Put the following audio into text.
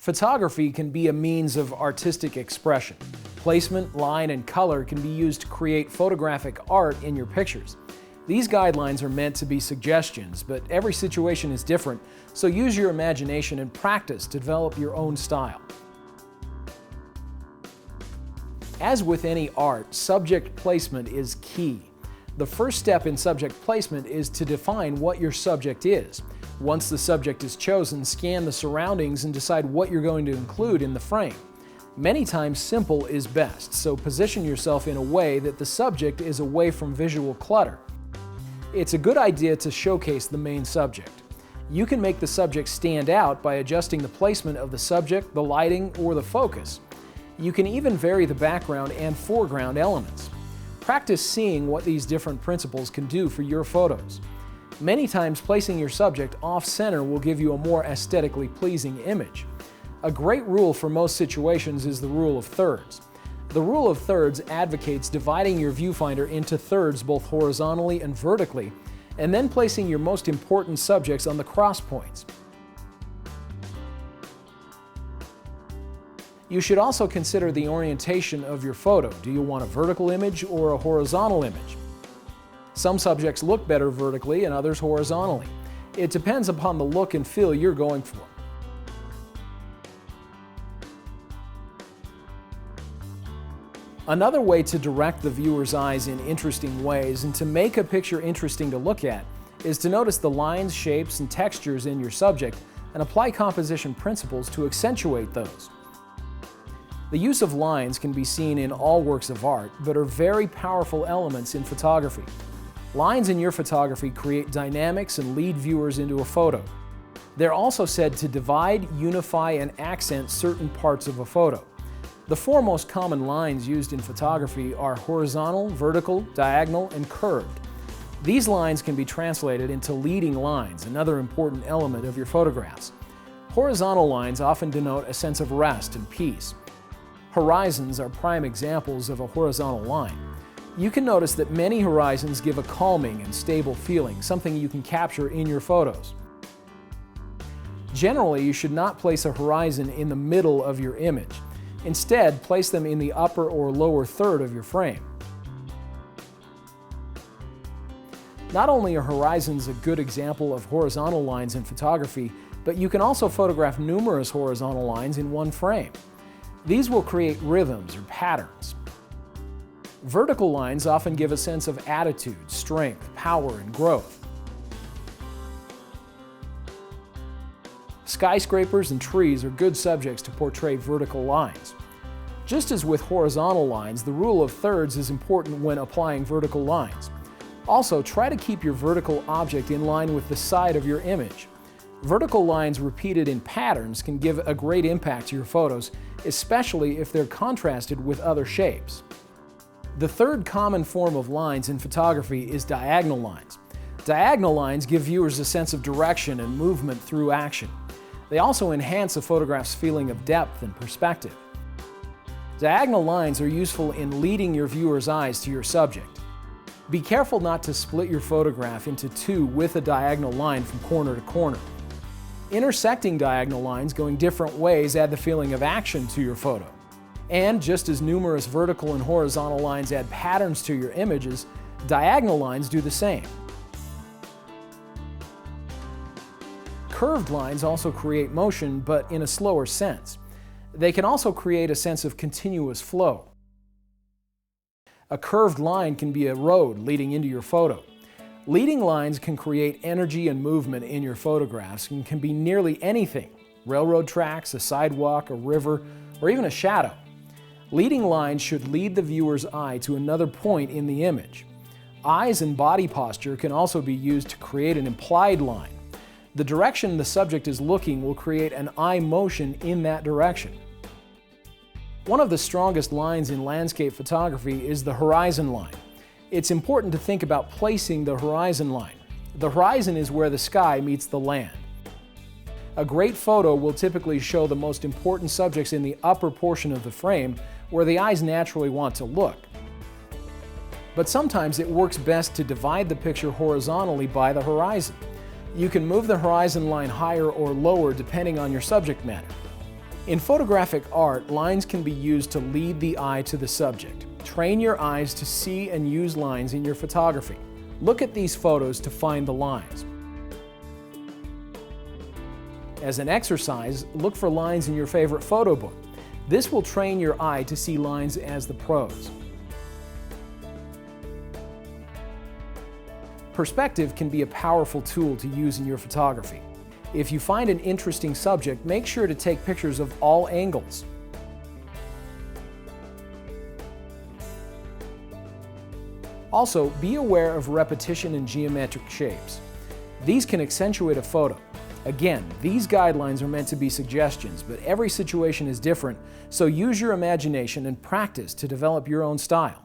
Photography can be a means of artistic expression. Placement, line, and color can be used to create photographic art in your pictures. These guidelines are meant to be suggestions, but every situation is different, so use your imagination and practice to develop your own style. As with any art, subject placement is key. The first step in subject placement is to define what your subject is. Once the subject is chosen, scan the surroundings and decide what you're going to include in the frame. Many times simple is best, so position yourself in a way that the subject is away from visual clutter. It's a good idea to showcase the main subject. You can make the subject stand out by adjusting the placement of the subject, the lighting, or the focus. You can even vary the background and foreground elements. Practice seeing what these different principles can do for your photos. Many times placing your subject off-center will give you a more aesthetically pleasing image. A great rule for most situations is the rule of thirds. The rule of thirds advocates dividing your viewfinder into thirds both horizontally and vertically, and then placing your most important subjects on the cross points. You should also consider the orientation of your photo. Do you want a vertical image or a horizontal image? Some subjects look better vertically and others horizontally. It depends upon the look and feel you're going for. Another way to direct the viewer's eyes in interesting ways and to make a picture interesting to look at is to notice the lines, shapes, and textures in your subject and apply composition principles to accentuate those. The use of lines can be seen in all works of art, but are very powerful elements in photography. Lines in your photography create dynamics and lead viewers into a photo. They're also said to divide, unify, and accent certain parts of a photo. The four most common lines used in photography are horizontal, vertical, diagonal, and curved. These lines can be translated into leading lines, another important element of your photographs. Horizontal lines often denote a sense of rest and peace. Horizons are prime examples of a horizontal line. You can notice that many horizons give a calming and stable feeling, something you can capture in your photos. Generally, you should not place a horizon in the middle of your image. Instead, place them in the upper or lower third of your frame. Not only are horizons a good example of horizontal lines in photography, but you can also photograph numerous horizontal lines in one frame. These will create rhythms or patterns. Vertical lines often give a sense of attitude, strength, power, and growth. Skyscrapers and trees are good subjects to portray vertical lines. Just as with horizontal lines, the rule of thirds is important when applying vertical lines. Also, try to keep your vertical object in line with the side of your image. Vertical lines repeated in patterns can give a great impact to your photos, especially if they're contrasted with other shapes. The third common form of lines in photography is diagonal lines. Diagonal lines give viewers a sense of direction and movement through action. They also enhance a photograph's feeling of depth and perspective. Diagonal lines are useful in leading your viewer's eyes to your subject. Be careful not to split your photograph into two with a diagonal line from corner to corner. Intersecting diagonal lines going different ways add the feeling of action to your photo. And just as numerous vertical and horizontal lines add patterns to your images, diagonal lines do the same. Curved lines also create motion, but in a slower sense. They can also create a sense of continuous flow. A curved line can be a road leading into your photo. Leading lines can create energy and movement in your photographs and can be nearly anything: railroad tracks, a sidewalk, a river, or even a shadow. Leading lines should lead the viewer's eye to another point in the image. Eyes and body posture can also be used to create an implied line. The direction the subject is looking will create an eye motion in that direction. One of the strongest lines in landscape photography is the horizon line. It's important to think about placing the horizon line. The horizon is where the sky meets the land. A great photo will typically show the most important subjects in the upper portion of the frame, where the eyes naturally want to look. But sometimes it works best to divide the picture horizontally by the horizon. You can move the horizon line higher or lower depending on your subject matter. In photographic art, lines can be used to lead the eye to the subject. Train your eyes to see and use lines in your photography. Look at these photos to find the lines. As an exercise, look for lines in your favorite photo book. This will train your eye to see lines as the pros. Perspective can be a powerful tool to use in your photography. If you find an interesting subject, make sure to take pictures of all angles. Also, be aware of repetition in geometric shapes. These can accentuate a photo. Again, these guidelines are meant to be suggestions, but every situation is different, so use your imagination and practice to develop your own style.